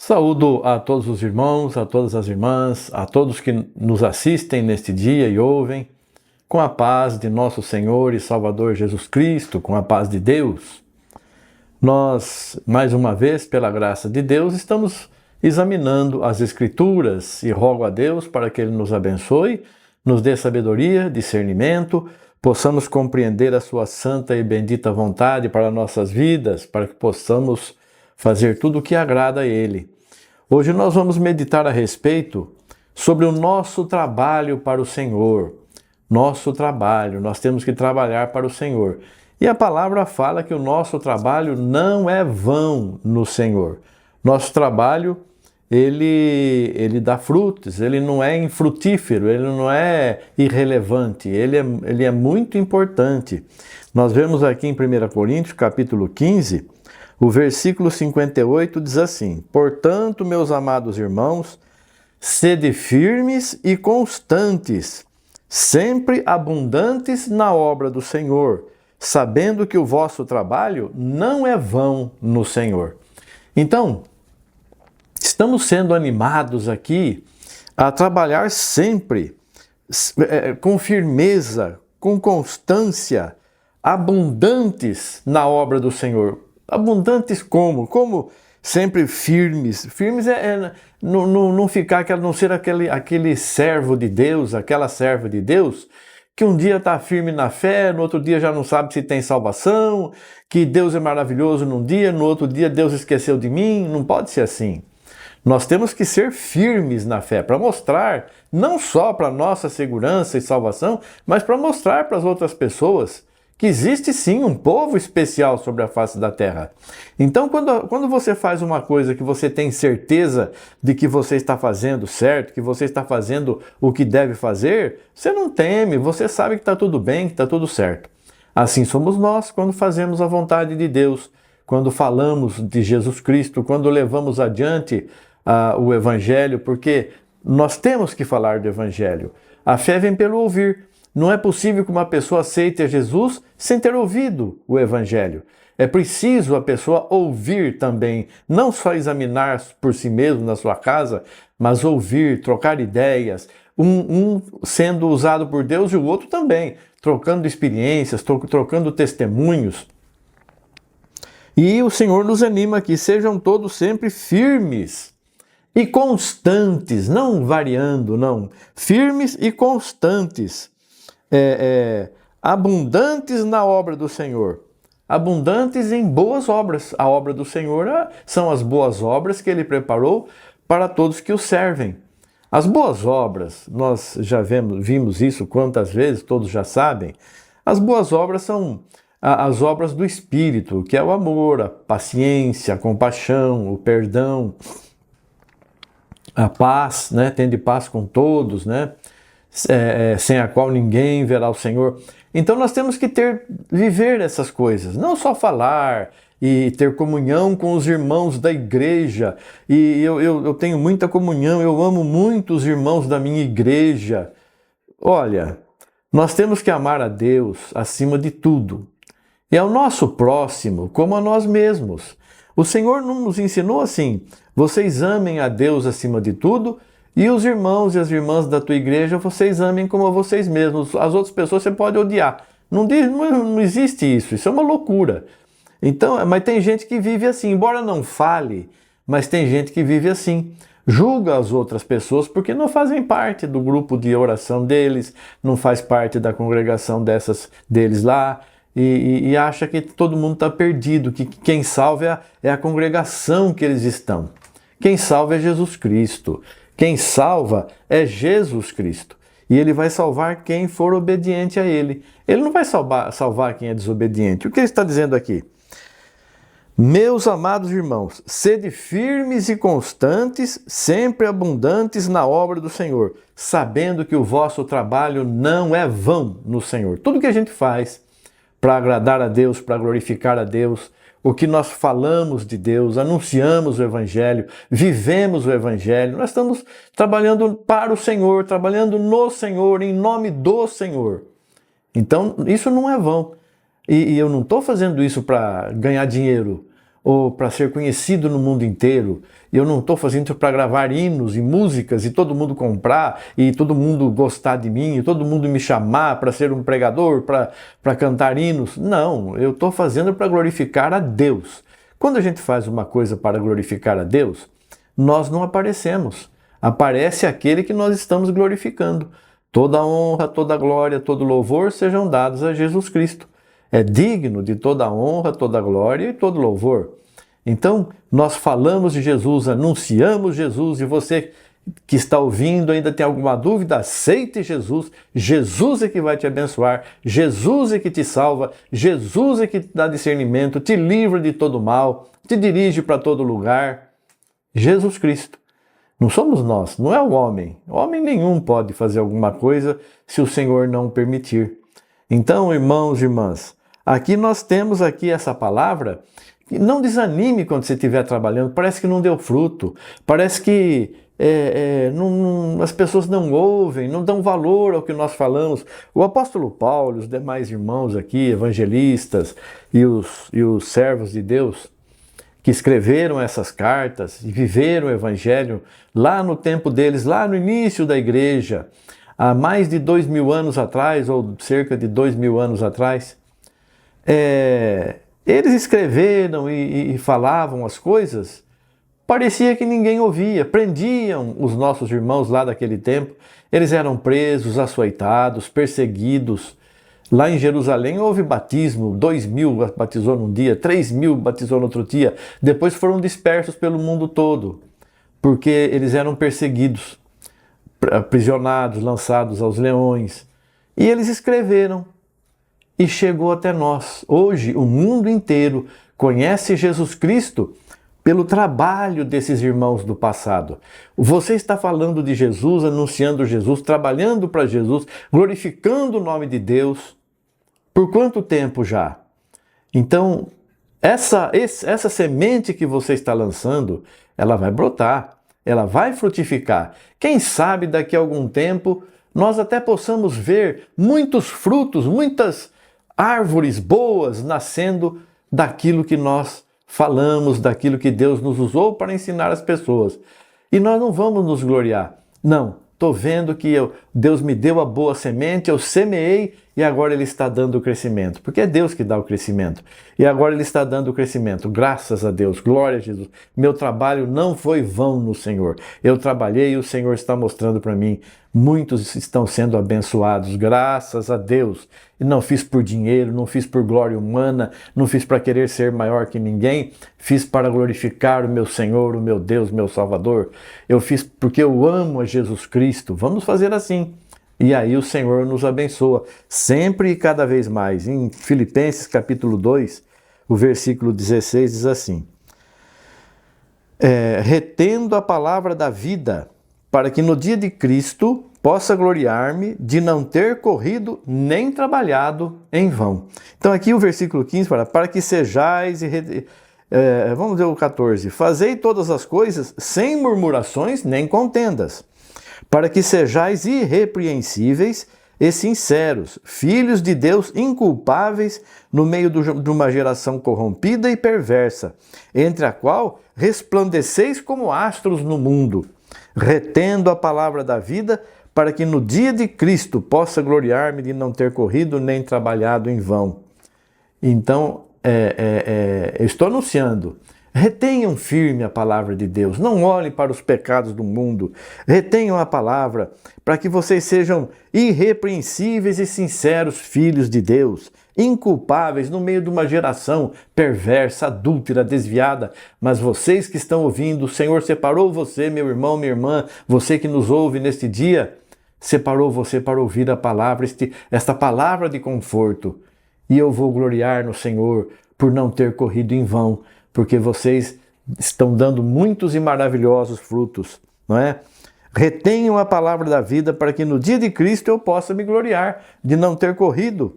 Saúdo a todos os irmãos, a todas as irmãs, a todos que nos assistem neste dia e ouvem, com a paz de nosso Senhor e Salvador Jesus Cristo, com a paz de Deus. Nós, mais uma vez, pela graça de Deus, estamos examinando as Escrituras e rogo a Deus para que Ele nos abençoe, nos dê sabedoria, discernimento, possamos compreender a Sua santa e bendita vontade para nossas vidas, para que possamos fazer tudo o que agrada a Ele. Hoje nós vamos meditar a respeito sobre o nosso trabalho para o Senhor. Nosso trabalho, nós temos que trabalhar para o Senhor. E a palavra fala que o nosso trabalho não é vão no Senhor. Nosso trabalho, ele dá frutos, ele não é infrutífero, ele não é irrelevante, ele é muito importante. Nós vemos aqui em 1 Coríntios, capítulo 15, o versículo 58 diz assim: Portanto, meus amados irmãos, sede firmes e constantes, sempre abundantes na obra do Senhor, sabendo que o vosso trabalho não é vão no Senhor. Então, estamos sendo animados aqui a trabalhar sempre com firmeza, com constância, abundantes na obra do Senhor. Abundantes como? Como sempre firmes. Firmes não ficar, não ser aquele servo de Deus, aquela serva de Deus, que um dia está firme na fé, no outro dia já não sabe se tem salvação, que Deus é maravilhoso num dia, no outro dia Deus esqueceu de mim. Não pode ser assim. Nós temos que ser firmes na fé, para mostrar, não só para a nossa segurança e salvação, mas para mostrar para as outras pessoas que existe sim um povo especial sobre a face da terra. Então, quando você faz uma coisa que você tem certeza de que você está fazendo certo, que você está fazendo o que deve fazer, você não teme, você sabe que está tudo bem, que está tudo certo. Assim somos nós quando fazemos a vontade de Deus, quando falamos de Jesus Cristo, quando levamos adiante o Evangelho, porque nós temos que falar do Evangelho. A fé vem pelo ouvir. Não é possível que uma pessoa aceite a Jesus sem ter ouvido o Evangelho. É preciso a pessoa ouvir também, não só examinar por si mesmo na sua casa, mas ouvir, trocar ideias, um sendo usado por Deus e o outro também, trocando experiências, trocando testemunhos. E o Senhor nos anima aqui, sejam todos sempre firmes e constantes, não variando, não, firmes e constantes. Abundantes na obra do Senhor, abundantes em boas obras. A obra do Senhor são as boas obras que Ele preparou para todos que o servem. As boas obras, nós já vimos isso quantas vezes, todos já sabem. As boas obras são as obras do Espírito, que é o amor, a paciência, a compaixão, o perdão, a paz, né? Tende paz com todos, né? Sem a qual ninguém verá o Senhor. Então nós temos que viver essas coisas, não só falar e ter comunhão com os irmãos da igreja. E eu tenho muita comunhão, eu amo muito os irmãos da minha igreja. Olha, nós temos que amar a Deus acima de tudo e ao nosso próximo como a nós mesmos. O Senhor nos ensinou assim: vocês amem a Deus acima de tudo, e os irmãos e as irmãs da tua igreja, vocês amem como a vocês mesmos. As outras pessoas você pode odiar. Não existe isso. Isso é uma loucura. Então, mas tem gente que vive assim, embora não fale, mas tem gente que vive assim. Julga as outras pessoas porque não fazem parte do grupo de oração deles, não faz parte da congregação deles lá, e acha que todo mundo está perdido, que quem salva é a congregação que eles estão. Quem salva é Jesus Cristo. Quem salva é Jesus Cristo. E Ele vai salvar quem for obediente a Ele. Ele não vai salvar quem é desobediente. O que Ele está dizendo aqui? Meus amados irmãos, sede firmes e constantes, sempre abundantes na obra do Senhor, sabendo que o vosso trabalho não é vão no Senhor. Tudo que a gente faz para agradar a Deus, para glorificar a Deus, o que nós falamos de Deus, anunciamos o Evangelho, vivemos o Evangelho, nós estamos trabalhando para o Senhor, trabalhando no Senhor, em nome do Senhor. Então, isso não é vão. E eu não estou fazendo isso para ganhar dinheiro, ou para ser conhecido no mundo inteiro. Eu não estou fazendo isso para gravar hinos e músicas e todo mundo comprar e todo mundo gostar de mim e todo mundo me chamar para ser um pregador, para cantar hinos. Não, eu estou fazendo para glorificar a Deus. Quando a gente faz uma coisa para glorificar a Deus, nós não aparecemos. Aparece aquele que nós estamos glorificando. Toda honra, toda glória, todo louvor sejam dados a Jesus Cristo. É digno de toda honra, toda glória e todo louvor. Então, nós falamos de Jesus, anunciamos Jesus, e você que está ouvindo ainda tem alguma dúvida, aceite Jesus. Jesus é que vai te abençoar, Jesus é que te salva, Jesus é que te dá discernimento, te livra de todo mal, te dirige para todo lugar. Jesus Cristo. Não somos nós, não é o homem. Homem nenhum pode fazer alguma coisa se o Senhor não permitir. Então, irmãos e irmãs, aqui nós temos essa palavra. Não desanime quando você estiver trabalhando, parece que não deu fruto, parece que as pessoas não ouvem, não dão valor ao que nós falamos. O apóstolo Paulo, os demais irmãos aqui, evangelistas e os servos de Deus, que escreveram essas cartas e viveram o evangelho lá no tempo deles, lá no início da igreja, há mais de 2000 anos atrás, ou cerca de 2000 anos atrás, eles escreveram e falavam as coisas, parecia que ninguém ouvia, prendiam os nossos irmãos lá daquele tempo, eles eram presos, açoitados, perseguidos. Lá em Jerusalém houve batismo, 2000 batizou num dia, 3000 batizou no outro dia, depois foram dispersos pelo mundo todo, porque eles eram perseguidos, aprisionados, lançados aos leões, e eles escreveram. E chegou até nós. Hoje, o mundo inteiro conhece Jesus Cristo pelo trabalho desses irmãos do passado. Você está falando de Jesus, anunciando Jesus, trabalhando para Jesus, glorificando o nome de Deus. Por quanto tempo já? Então, essa semente que você está lançando, ela vai brotar, ela vai frutificar. Quem sabe daqui a algum tempo nós até possamos ver muitos frutos, muitas árvores boas nascendo daquilo que nós falamos, daquilo que Deus nos usou para ensinar as pessoas. E nós não vamos nos gloriar. Não, estou vendo que Deus me deu a boa semente, eu semeei e agora Ele está dando o crescimento. Porque é Deus que dá o crescimento. E agora Ele está dando o crescimento. Graças a Deus, glória a Jesus. Meu trabalho não foi vão no Senhor. Eu trabalhei e o Senhor está mostrando para mim. Muitos estão sendo abençoados, graças a Deus. E não fiz por dinheiro, não fiz por glória humana, não fiz para querer ser maior que ninguém. Fiz para glorificar o meu Senhor, o meu Deus, meu Salvador. Eu fiz porque eu amo a Jesus Cristo. Vamos fazer assim. E aí o Senhor nos abençoa, sempre e cada vez mais. Em Filipenses capítulo 2, o versículo 16 diz assim: retendo a palavra da vida, para que no dia de Cristo possa gloriar-me de não ter corrido nem trabalhado em vão. Então aqui o versículo 15 fala, para que sejais, vamos ver o 14, fazei todas as coisas sem murmurações nem contendas, para que sejais irrepreensíveis e sinceros, filhos de Deus inculpáveis no meio de uma geração corrompida e perversa, entre a qual resplandeceis como astros no mundo, retendo a palavra da vida, para que no dia de Cristo possa gloriar-me de não ter corrido nem trabalhado em vão. Então, eu estou anunciando, retenham firme a palavra de Deus, não olhem para os pecados do mundo, retenham a palavra, para que vocês sejam irrepreensíveis e sinceros filhos de Deus, inculpáveis no meio de uma geração perversa, adúltera, desviada. Mas vocês que estão ouvindo, o Senhor separou você, meu irmão, minha irmã, você que nos ouve neste dia, separou você para ouvir a palavra, esta palavra de conforto. E eu vou gloriar no Senhor por não ter corrido em vão, porque vocês estão dando muitos e maravilhosos frutos, não é? Retenham a palavra da vida para que no dia de Cristo eu possa me gloriar de não ter corrido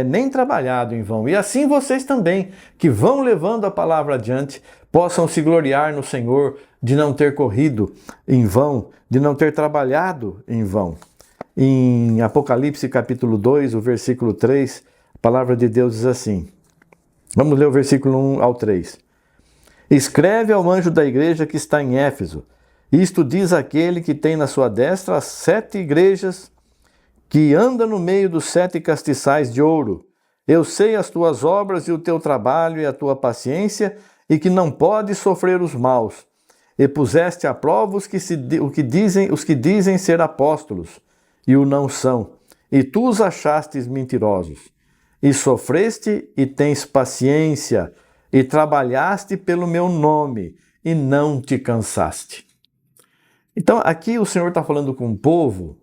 nem trabalhado em vão. E assim vocês também, que vão levando a palavra adiante, possam se gloriar no Senhor de não ter corrido em vão, de não ter trabalhado em vão. Em Apocalipse capítulo 2, o versículo 3, a palavra de Deus diz assim, vamos ler o versículo 1 ao 3. Escreve ao anjo da igreja que está em Éfeso. Isto diz aquele que tem na sua destra as 7 igrejas, que anda no meio dos 7 castiçais de ouro. Eu sei as tuas obras e o teu trabalho e a tua paciência, e que não podes sofrer os maus. E puseste à prova os que dizem ser apóstolos, e o não são, e tu os achastes mentirosos. E sofreste e tens paciência, e trabalhaste pelo meu nome, e não te cansaste. Então aqui o Senhor está falando com um povo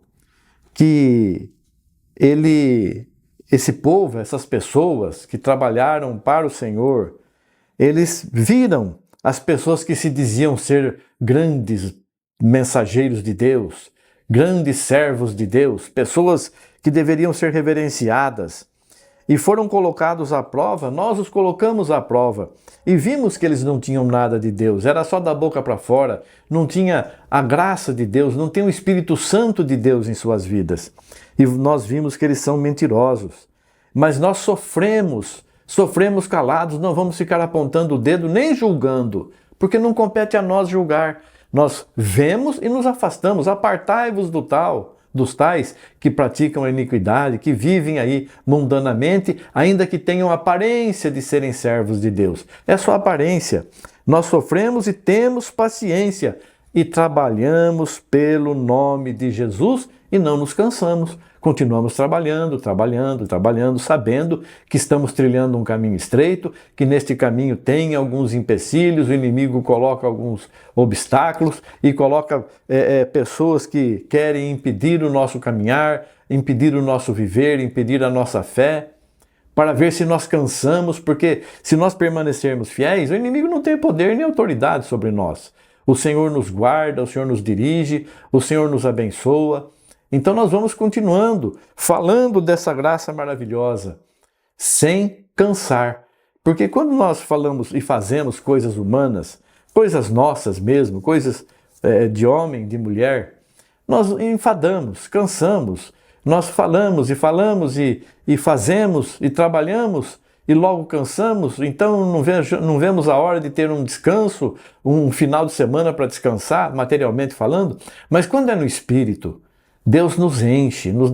que esse povo, essas pessoas que trabalharam para o Senhor, eles viram as pessoas que se diziam ser grandes mensageiros de Deus, grandes servos de Deus, pessoas que deveriam ser reverenciadas, e foram colocados à prova. Nós os colocamos à prova e vimos que eles não tinham nada de Deus, era só da boca para fora, não tinha a graça de Deus, não tem o Espírito Santo de Deus em suas vidas. E nós vimos que eles são mentirosos. Mas nós sofremos calados, não vamos ficar apontando o dedo nem julgando, porque não compete a nós julgar. Nós vemos e nos afastamos. Apartai-vos dos tais que praticam a iniquidade, que vivem aí mundanamente, ainda que tenham aparência de serem servos de Deus. É só aparência. Nós sofremos e temos paciência e trabalhamos pelo nome de Jesus e não nos cansamos. Continuamos trabalhando, sabendo que estamos trilhando um caminho estreito, que neste caminho tem alguns empecilhos, o inimigo coloca alguns obstáculos e coloca pessoas que querem impedir o nosso caminhar, impedir o nosso viver, impedir a nossa fé, para ver se nós cansamos, porque se nós permanecermos fiéis, o inimigo não tem poder nem autoridade sobre nós. O Senhor nos guarda, o Senhor nos dirige, o Senhor nos abençoa. Então nós vamos continuando falando dessa graça maravilhosa, sem cansar. Porque quando nós falamos e fazemos coisas humanas, coisas nossas mesmo, coisas de homem, de mulher, nós enfadamos, cansamos. Nós falamos e fazemos e trabalhamos e logo cansamos, então não vemos a hora de ter um descanso, um final de semana para descansar, materialmente falando. Mas quando é no Espírito, Deus nos enche, nos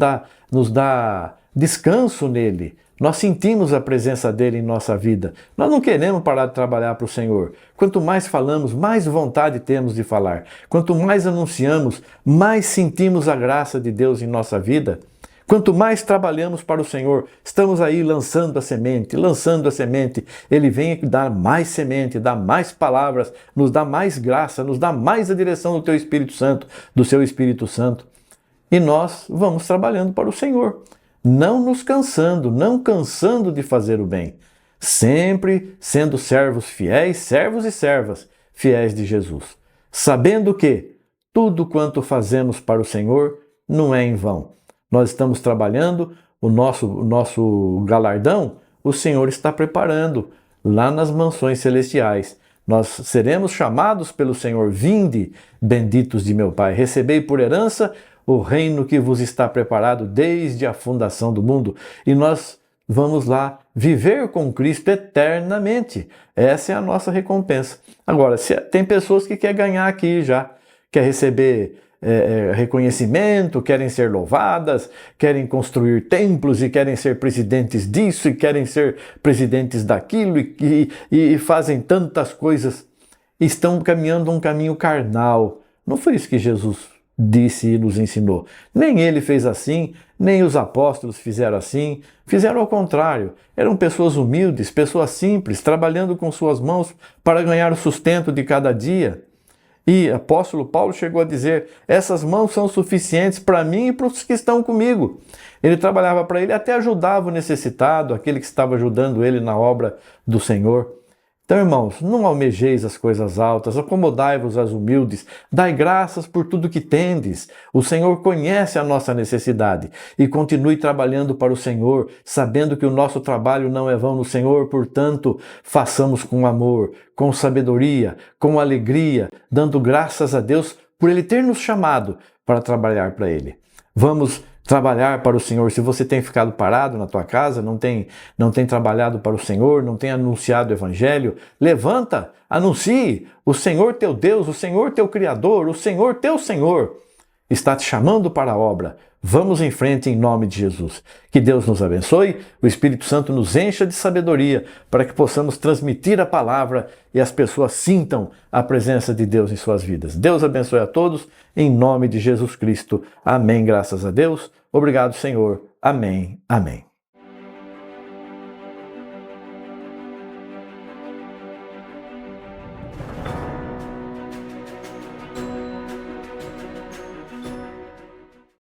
dá descanso nele. Nós sentimos a presença dele em nossa vida. Nós não queremos parar de trabalhar para o Senhor. Quanto mais falamos, mais vontade temos de falar. Quanto mais anunciamos, mais sentimos a graça de Deus em nossa vida. Quanto mais trabalhamos para o Senhor, estamos aí lançando a semente, Ele vem dar mais semente, dá mais palavras, nos dá mais graça, nos dá mais a direção do teu Espírito Santo, do seu Espírito Santo. E nós vamos trabalhando para o Senhor, não nos cansando, não cansando de fazer o bem, sempre sendo servos fiéis, servos e servas fiéis de Jesus, sabendo que tudo quanto fazemos para o Senhor não é em vão. Nós estamos trabalhando, o nosso galardão, o Senhor está preparando lá nas mansões celestiais. Nós seremos chamados pelo Senhor: vinde, benditos de meu Pai, recebei por herança o reino que vos está preparado desde a fundação do mundo. E nós vamos lá viver com Cristo eternamente. Essa é a nossa recompensa. Agora, tem pessoas que querem ganhar aqui já, quer receber reconhecimento, querem ser louvadas, querem construir templos e querem ser presidentes disso e querem ser presidentes daquilo e fazem tantas coisas. Estão caminhando um caminho carnal. Não foi isso que Jesus disse e nos ensinou. Nem ele fez assim, nem os apóstolos fizeram assim, fizeram ao contrário. Eram pessoas humildes, pessoas simples, trabalhando com suas mãos para ganhar o sustento de cada dia. E o apóstolo Paulo chegou a dizer: essas mãos são suficientes para mim e para os que estão comigo. Ele trabalhava para ele, até ajudava o necessitado, aquele que estava ajudando ele na obra do Senhor. Então, irmãos, não almejeis as coisas altas, acomodai-vos às humildes, dai graças por tudo que tendes. O Senhor conhece a nossa necessidade e continue trabalhando para o Senhor, sabendo que o nosso trabalho não é vão no Senhor, portanto, façamos com amor, com sabedoria, com alegria, dando graças a Deus por Ele ter nos chamado para trabalhar para Ele. Vamos trabalhar para o Senhor. Se você tem ficado parado na tua casa, não tem trabalhado para o Senhor, não tem anunciado o Evangelho, levanta, anuncie. O Senhor teu Deus, o Senhor teu Criador, o Senhor teu Senhor está te chamando para a obra. Vamos em frente em nome de Jesus. Que Deus nos abençoe, o Espírito Santo nos encha de sabedoria para que possamos transmitir a palavra e as pessoas sintam a presença de Deus em suas vidas. Deus abençoe a todos, em nome de Jesus Cristo. Amém, graças a Deus. Obrigado, Senhor. Amém, amém.